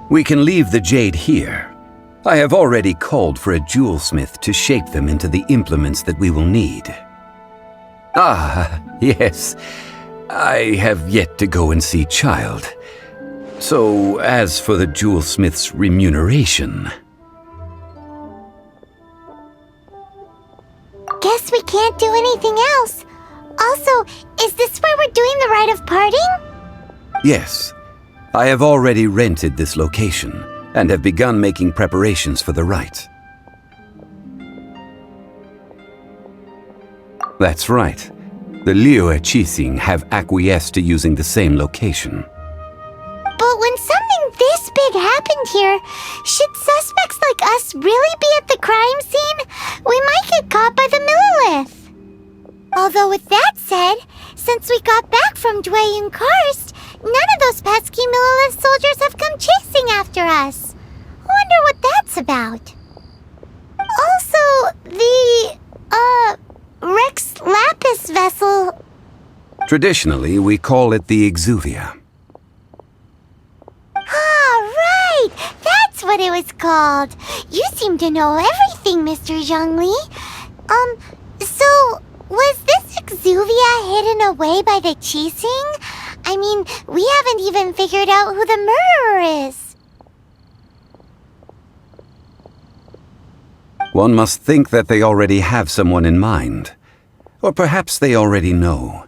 We can leave the jade here. I have already called for a jewelsmith to shape them into the implements that we will need. Ah, yes. I have yet to go and see Child. So, as for the jewelsmith's remuneration... Guess we can't do anything else. Also, is this where we're doing the rite of parting? Yes. I have already rented this location and have begun making preparations for the rite. That's right. The Liyue Qixing have acquiesced to using the same location. But when something this big happened here, should suspects like us really be at the crime scene? We might get caught by the Millilith. Although with that said, since we got back from Dwayne Karst, none of those pesky Millilith soldiers have come chasing after us. Wonder what that's about. Also, the, Rex Lapis vessel... Traditionally, we call it the Exuvia. Ah, right! That's what it was called. You seem to know everything, Mr. Zhongli. So, was this Exuvia hidden away by the Qixing? I mean, we haven't even figured out who the murderer is. One must think that they already have someone in mind. Or perhaps they already know.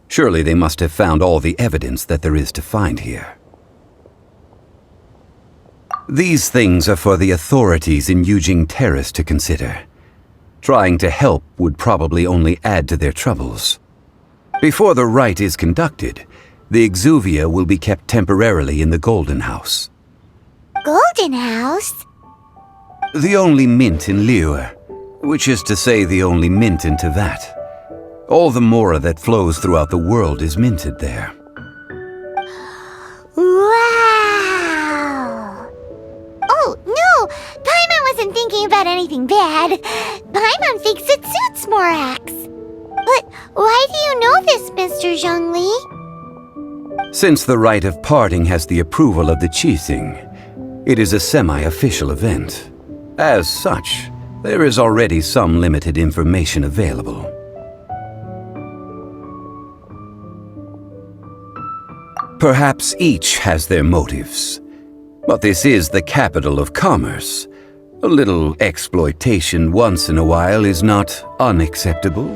Surely they must have found all the evidence that there is to find here. These things are for the authorities in Yujing Terrace to consider. Trying to help would probably only add to their troubles. Before the rite is conducted, the Exuvia will be kept temporarily in the Golden House. Golden House? The only mint in Liyue, which is to say the only mint in Teyvat. All the mora that flows throughout the world is minted there. Wow! Oh, no! Paimon wasn't thinking about anything bad. Paimon thinks it suits Morax. But why do you know this, Mr. Zhongli? Since the rite of parting has the approval of the Qixing, it is a semi-official event. As such, there is already some limited information available. Perhaps each has their motives, but this is the capital of commerce. A little exploitation once in a while is not unacceptable.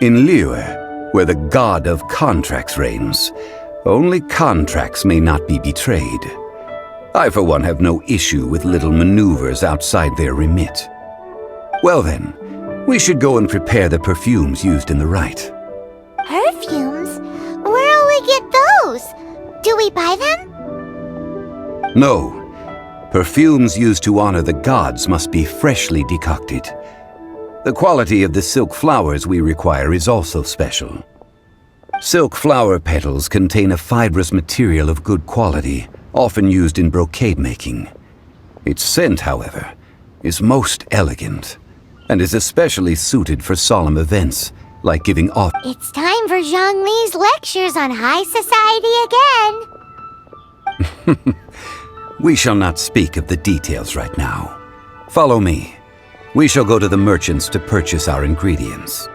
In Liyue, where the god of contracts reigns, only contracts may not be betrayed. I, for one, have no issue with little maneuvers outside their remit. Well then, we should go and prepare the perfumes used in the rite. Perfumes? Where'll we get those? Do we buy them? No. Perfumes used to honor the gods must be freshly decocted. The quality of the silk flowers we require is also special. Silk flower petals contain a fibrous material of good quality, often used in brocade making. Its scent, however, is most elegant, and is especially suited for solemn events, like giving off... It's time for Zhongli's lectures on high society again. We shall not speak of the details right now. Follow me. We shall go to the merchants to purchase our ingredients.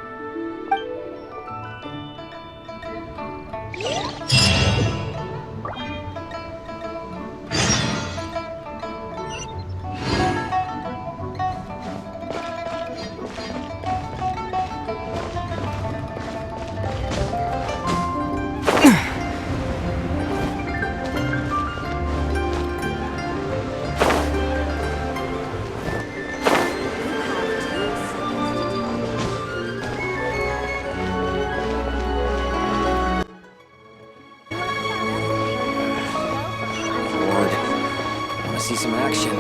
See some action.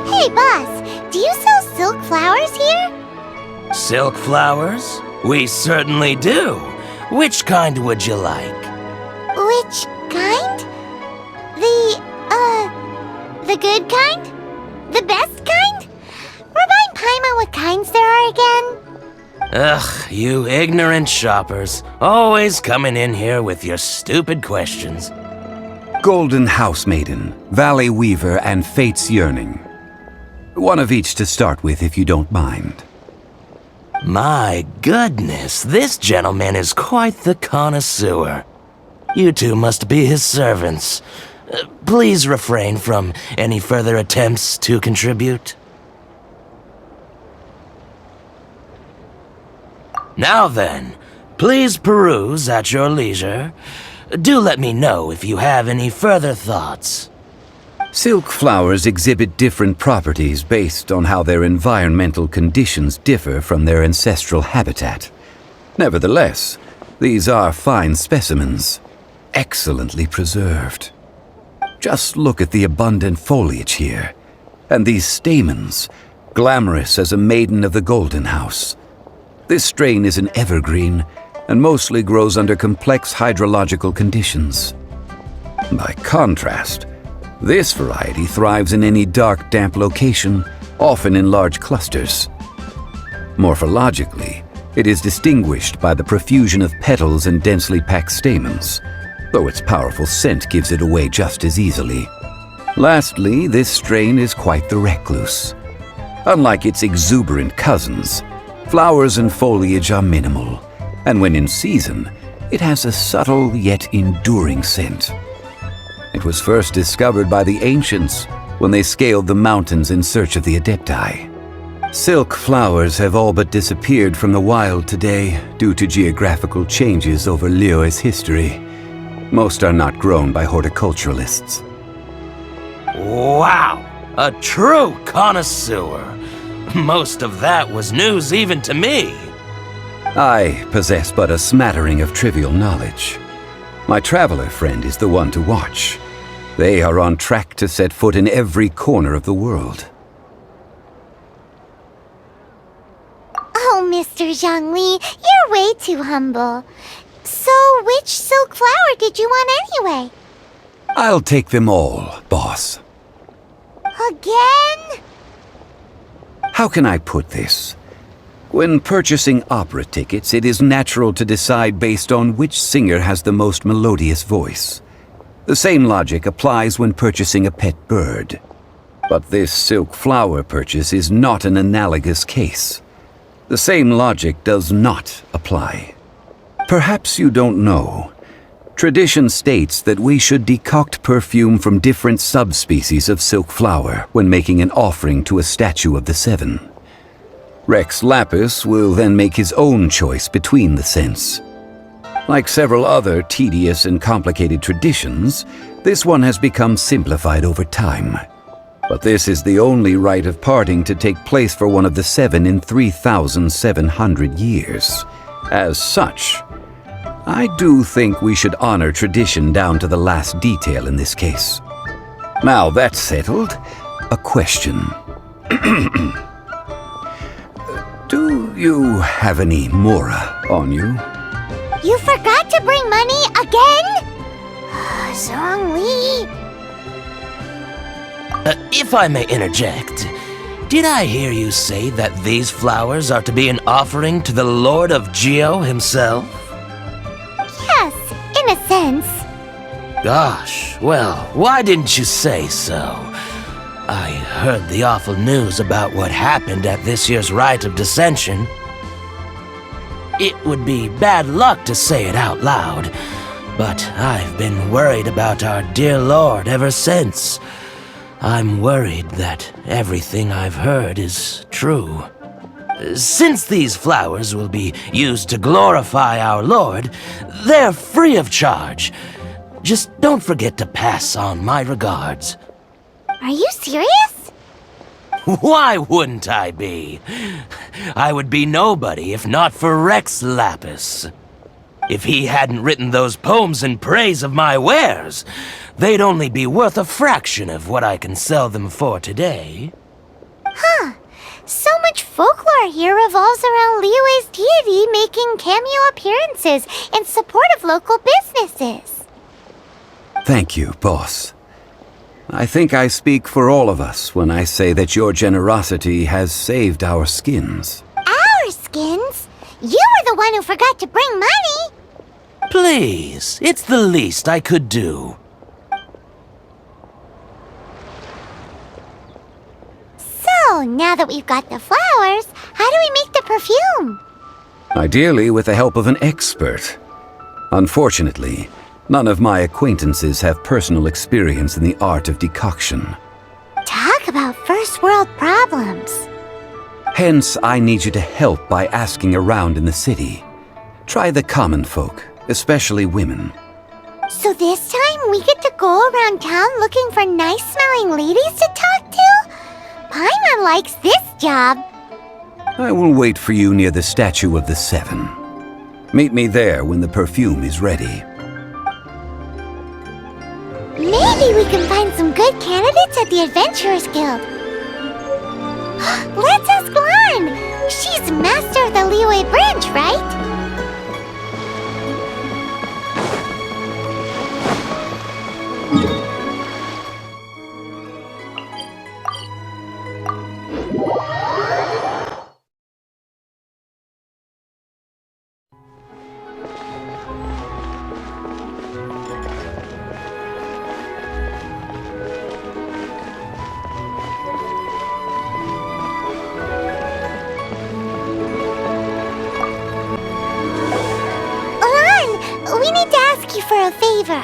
Hey, boss, do you sell silk flowers here? Silk flowers? We certainly do. Which kind would you like? Which kind? The good kind? The best kind? Remind Paimon what kinds there are again. Ugh, you ignorant shoppers. Always coming in here with your stupid questions. Golden Housemaiden, Valley Weaver, and Fate's Yearning. One of each to start with, if you don't mind. My goodness, this gentleman is quite the connoisseur. You two must be his servants. Please refrain from any further attempts to contribute. Now then, please peruse at your leisure. Do let me know if you have any further thoughts. Silk flowers exhibit different properties based on how their environmental conditions differ from their ancestral habitat. Nevertheless, these are fine specimens, excellently preserved. Just look at the abundant foliage here, and these stamens, glamorous as a maiden of the Golden House. This strain is an evergreen, and mostly grows under complex hydrological conditions. By contrast, this variety thrives in any dark, damp location, often in large clusters. Morphologically, it is distinguished by the profusion of petals and densely packed stamens, though its powerful scent gives it away just as easily. Lastly, this strain is quite the recluse. Unlike its exuberant cousins, flowers and foliage are minimal, and when in season, it has a subtle yet enduring scent. It was first discovered by the ancients when they scaled the mountains in search of the Adepti. Silk flowers have all but disappeared from the wild today due to geographical changes over Liyue's history. Most are not grown by horticulturalists. Wow! A true connoisseur! Most of that was news even to me. I possess but a smattering of trivial knowledge. My traveler friend is the one to watch. They are on track to set foot in every corner of the world. Oh, Mr. Zhongli, you're way too humble. So, which silk flower did you want anyway? I'll take them all, boss. Again? How can I put this? When purchasing opera tickets, it is natural to decide based on which singer has the most melodious voice. The same logic applies when purchasing a pet bird. But this silk flower purchase is not an analogous case. The same logic does not apply. Perhaps you don't know. Tradition states that we should decoct perfume from different subspecies of silk flower when making an offering to a statue of the Seven. Rex Lapis will then make his own choice between the scents. Like several other tedious and complicated traditions, this one has become simplified over time. But this is the only rite of parting to take place for one of the Seven in 3,700 years. As such, I do think we should honor tradition down to the last detail in this case. Now that's settled, a question. Do you have any mora on you? You forgot to bring money again? Zhongli. If I may interject, did I hear you say that these flowers are to be an offering to the Lord of Geo himself? Yes, in a sense. Gosh, well, why didn't you say so? I heard the awful news about what happened at this year's Rite of Descension. It would be bad luck to say it out loud, but I've been worried about our dear Lord ever since. I'm worried that everything I've heard is true. Since these flowers will be used to glorify our Lord, they're free of charge. Just don't forget to pass on my regards. Are you serious? Why wouldn't I be? I would be nobody if not for Rex Lapis. If he hadn't written those poems in praise of my wares, they'd only be worth a fraction of what I can sell them for today. Huh. So much folklore here revolves around Liyue's deity making cameo appearances in support of local businesses. Thank you, boss. I think I speak for all of us when I say that your generosity has saved our skins. Our skins? You were the one who forgot to bring money! Please, it's the least I could do. So, now that we've got the flowers, how do we make the perfume? Ideally with the help of an expert. Unfortunately, none of my acquaintances have personal experience in the art of decoction. Talk about first world problems. Hence, I need you to help by asking around in the city. Try the common folk, especially women. So this time we get to go around town looking for nice-smelling ladies to talk to? Paimon likes this job. I will wait for you near the Statue of the Seven. Meet me there when the perfume is ready. Maybe we can find some good candidates at the Adventurers Guild. Let's ask Lan! She's master of the Liyue branch, right? We need to ask you for a favor.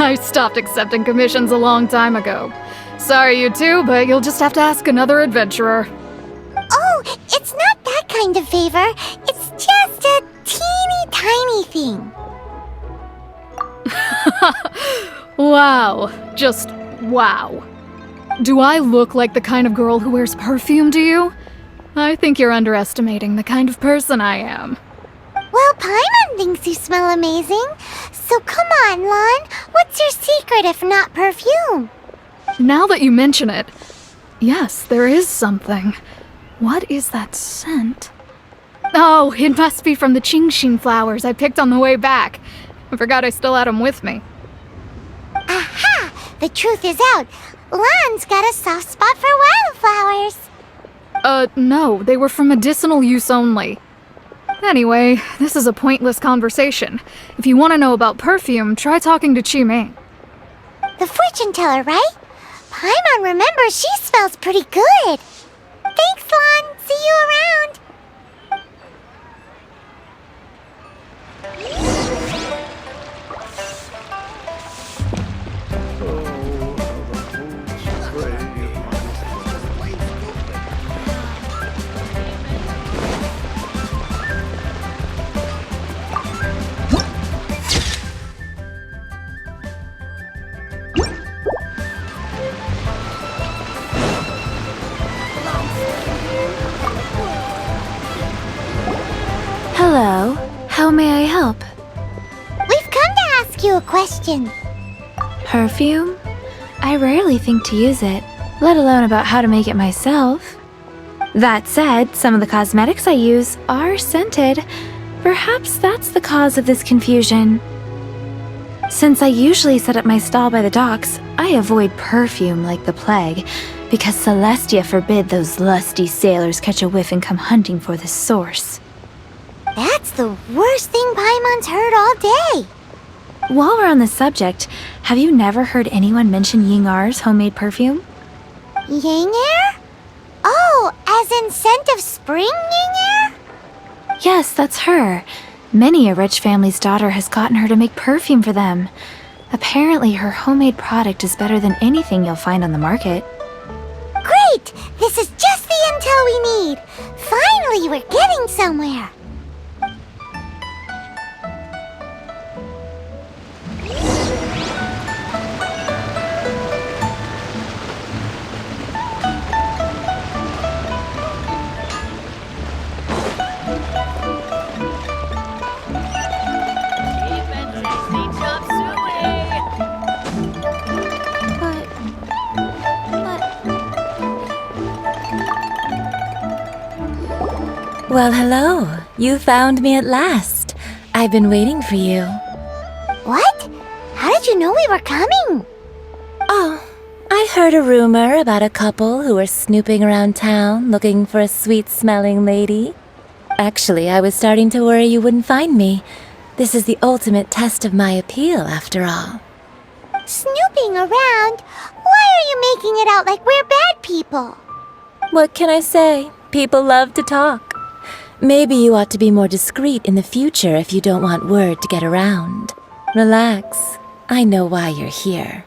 I stopped accepting commissions a long time ago. Sorry, you two, but you'll just have to ask another adventurer. Oh, it's not that kind of favor. It's just a teeny tiny thing. Wow. Just wow. Do I look like the kind of girl who wears perfume to you? I think you're underestimating the kind of person I am. Well, Paimon thinks you smell amazing. So come on, Lan. What's your secret if not perfume? Now that you mention it, yes, there is something. What is that scent? Oh, it must be from the Genshin flowers I picked on the way back. I forgot I still had them with me. Aha! The truth is out. Lan's got a soft spot for wildflowers. No, they were for medicinal use only. Anyway, this is a pointless conversation. If you want to know about perfume, try talking to Teeming. The fortune teller, right? Paimon remembers she smells pretty good. Thanks, Lan. See you around. Hello, how may I help? We've come to ask you a question. Perfume? I rarely think to use it, let alone about how to make it myself. That said, some of the cosmetics I use are scented. Perhaps that's the cause of this confusion. Since I usually set up my stall by the docks, I avoid perfume like the plague, because Celestia forbid those lusty sailors catch a whiff and come hunting for the source. That's the worst thing Paimon's heard all day. While we're on the subject, have you never heard anyone mention Yingar's homemade perfume? Yingar? Oh, as in scent of spring, Yingar? Yes, that's her. Many a rich family's daughter has gotten her to make perfume for them. Apparently, her homemade product is better than anything you'll find on the market. Great! This is just the intel we need. Finally, we're getting somewhere. Well, hello. You found me at last. I've been waiting for you. What? How did you know we were coming? Oh, I heard a rumor about a couple who were snooping around town looking for a sweet-smelling lady. Actually, I was starting to worry you wouldn't find me. This is the ultimate test of my appeal, after all. Snooping around? Why are you making it out like we're bad people? What can I say? People love to talk. Maybe you ought to be more discreet in the future if you don't want word to get around. Relax. I know why you're here.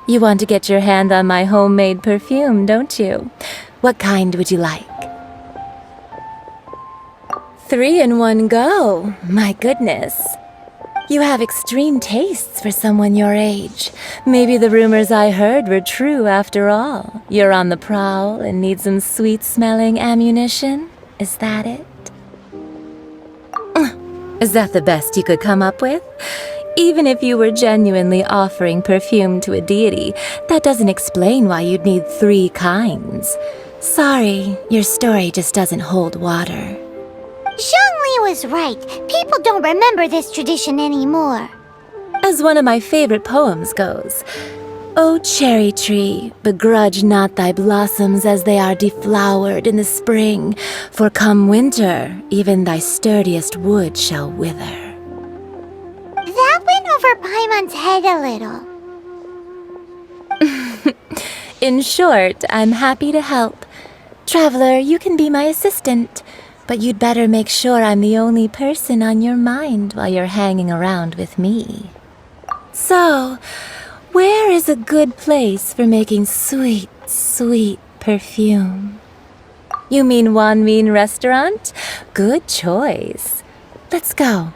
You want to get your hand on my homemade perfume, don't you? What kind would you like? 3 in one go. My goodness. You have extreme tastes for someone your age. Maybe the rumors I heard were true after all. You're on the prowl and need some sweet-smelling ammunition? Is that it? Is that the best you could come up with? Even if you were genuinely offering perfume to a deity, that doesn't explain why you'd need 3 kinds. Sorry, your story just doesn't hold water. Zhongli was right. People don't remember this tradition anymore. As one of my favorite poems goes, O cherry tree, begrudge not thy blossoms as they are deflowered in the spring, for come winter, even thy sturdiest wood shall wither. That went over Paimon's head a little. In short, I'm happy to help. Traveler, you can be my assistant, but you'd better make sure I'm the only person on your mind while you're hanging around with me. So, where is a good place for making sweet, sweet perfume? You mean Wanmin Restaurant? Good choice. Let's go.